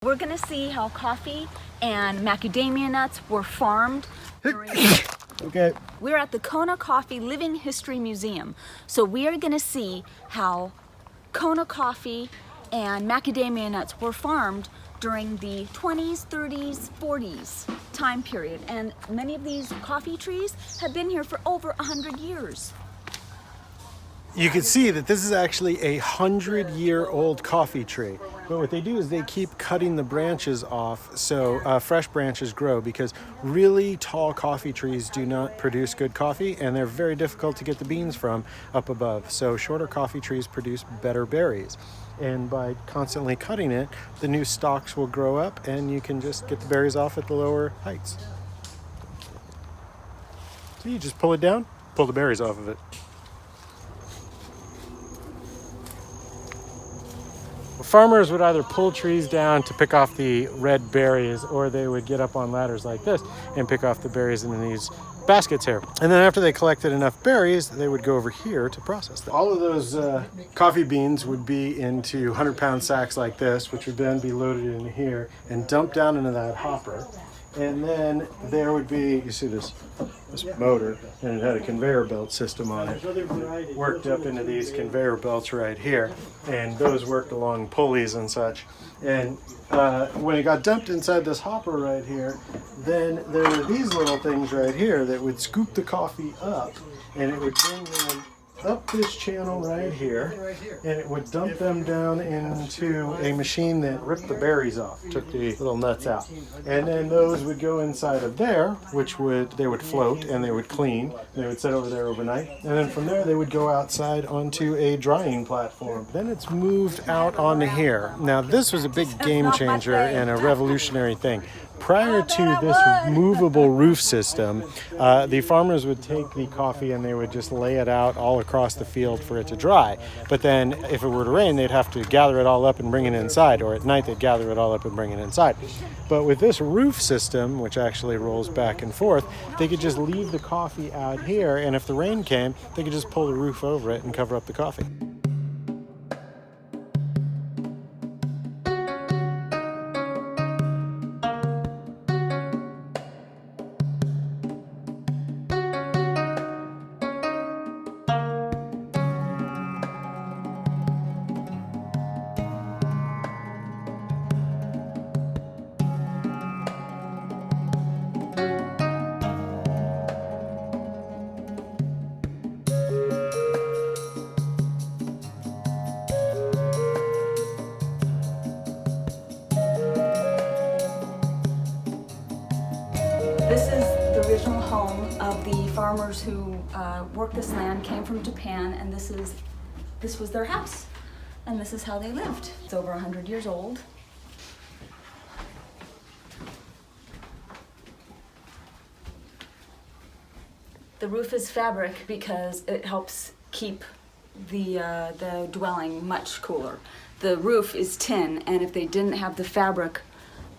We're gonna see how coffee and macadamia nuts were farmed during... Okay. We're at the Kona Coffee Living History Museum. So we are gonna see how Kona coffee and macadamia nuts were farmed during the 20s, 30s, 40s time period. And many of these coffee trees have been here for over 100 years. You can see that this is actually a 100-year-old coffee tree. But what they do is they keep cutting the branches off so fresh branches grow, because really tall coffee trees do not produce good coffee, and they're very difficult to get the beans from up above. So shorter coffee trees produce better berries. And by constantly cutting it, the new stalks will grow up and you can just get the berries off at the lower heights. So you just pull it down, pull the berries off of it. Farmers would either pull trees down to pick off the red berries, or they would get up on ladders like this and pick off the berries in these baskets here. And then after they collected enough berries, they would go over here to process them. All of those coffee beans would be into 100-pound sacks like this, which would then be loaded in here and dumped down into that hopper. And then there would be, you see this motor, and it had a conveyor belt system on it. It worked up into these conveyor belts right here, and those worked along pulleys and such. And when it got dumped inside this hopper right here, then there were these little things right here that would scoop the coffee up, and it would bring them up this channel right here, and it would dump them down into a machine that ripped the berries off, took the little nuts out. And then those would go inside of there, which they would float and they would clean. They would sit over there overnight. And then from there they would go outside onto a drying platform. Then it's moved out onto here. Now this was a big game changer and a revolutionary thing. Prior to this movable roof system, the farmers would take the coffee and they would just lay it out all across the field for it to dry. But then if it were to rain, they'd have to gather it all up and bring it inside, or at night they'd gather it all up and bring it inside. But with this roof system, which actually rolls back and forth, they could just leave the coffee out here, and if the rain came, they could just pull the roof over it and cover up the coffee. This is the original home of the farmers who worked this land, came from Japan, and this was their house. And this is how they lived. It's over 100 years old. The roof is fabric because it helps keep the dwelling much cooler. The roof is tin, and if they didn't have the fabric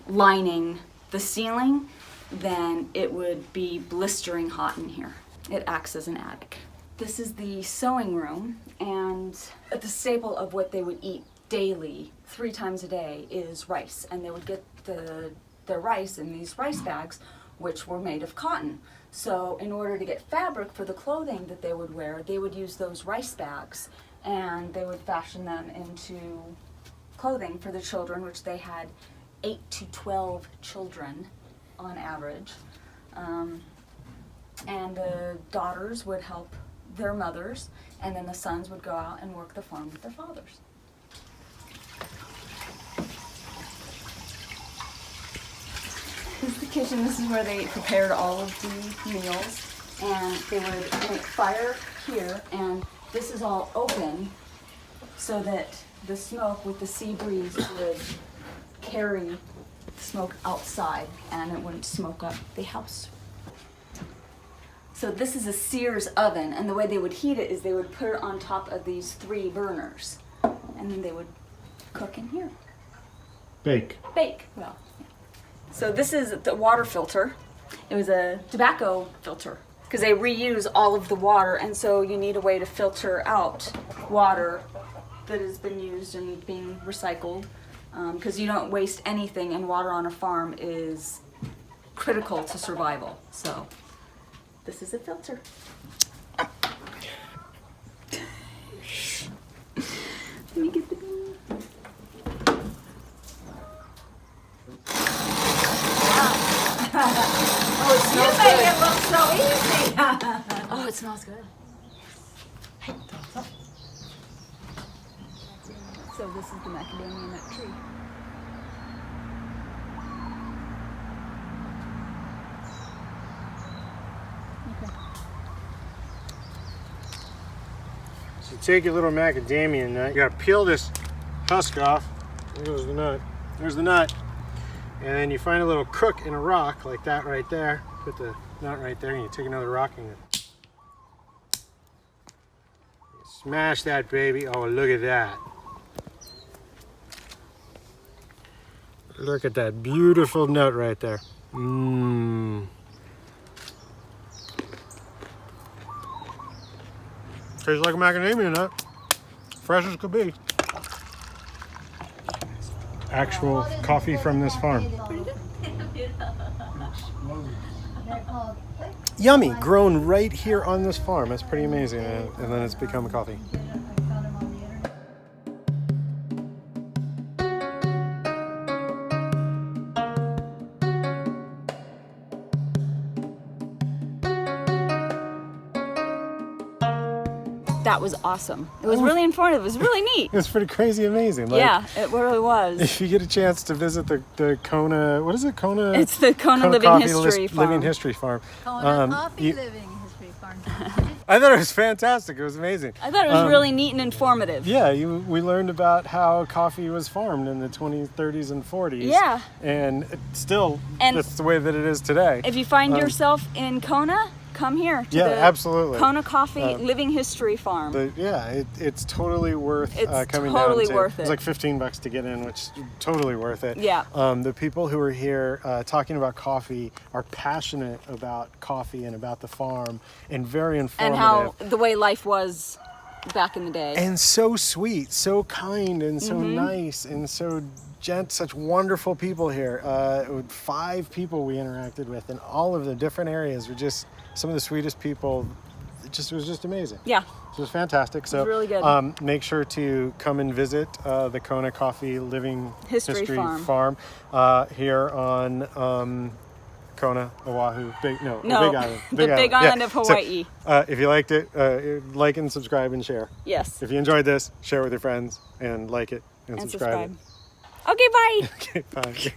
lining the ceiling, then it would be blistering hot in here. It acts as an attic. This is the sewing room, and the staple of what they would eat daily, 3 times a day, is rice. And they would get the rice in these rice bags, which were made of cotton. So in order to get fabric for the clothing that they would wear, they would use those rice bags, and they would fashion them into clothing for the children, which they had 8 to 12 children on average. And the daughters would help their mothers, and then the sons would go out and work the farm with their fathers. This is the kitchen. This is where they prepared all of the meals, and they would make fire here, and this is all open so that the smoke with the sea breeze would carry smoke outside and it wouldn't smoke up the house. So this is a Sears oven, and the way they would heat it is they would put it on top of these 3 burners, and then they would cook in here. Bake. Well, yeah. So this is the water filter. It was a tobacco filter because they reuse all of the water, and so you need a way to filter out water that has been used and being recycled because you don't waste anything, and water on a farm is critical to survival. So this is a filter. Let me get the bean. Oh, it smells good. You made it look so easy. Oh, it smells good. So this is the macadamia nut tree. Okay. So take your little macadamia nut. You gotta peel this husk off. There goes the nut. There's the nut. And then you find a little crook in a rock like that right there. Put the nut right there, and you take another rock and you smash that baby. Oh, look at that. Look at that beautiful nut right there. Mmm. Tastes like a macadamia nut. Fresh as could be. Actual coffee from this farm. Yummy, grown right here on this farm. That's pretty amazing. And then it's become coffee. That was awesome. It was really informative. It was really neat. It's pretty crazy amazing. Like, yeah, it really was. If you get a chance to visit the Kona, what is it, Kona? It's the Kona Living History Farm. Living History Farm. Kona Coffee Living History Farm. I thought it was fantastic. It was amazing. I thought it was really neat and informative. Yeah, we learned about how coffee was farmed in the 20s, 30s, and 40s. Yeah. And that's the way that it is today. If you find yourself in Kona, come here to the absolutely. Kona Coffee Living History Farm. It's totally worth coming totally down to. worth it. It's like $15 to get in, which is totally worth it. Yeah. The people who are here talking about coffee are passionate about coffee and about the farm, and very informative. And how the way life was back in the day. And so sweet, so kind, and so nice, and so such wonderful people here. 5 people we interacted with in all of the different areas were just some of the sweetest people. It was just amazing. Yeah. It was fantastic. So it was really good. Make sure to come and visit the Kona Coffee Living History Farm here on Kona, Oahu, Big Island. The Big Island of Hawaii. So, if you liked it, like and subscribe and share. Yes. If you enjoyed this, share with your friends and like it and subscribe. Okay, bye. Okay, bye.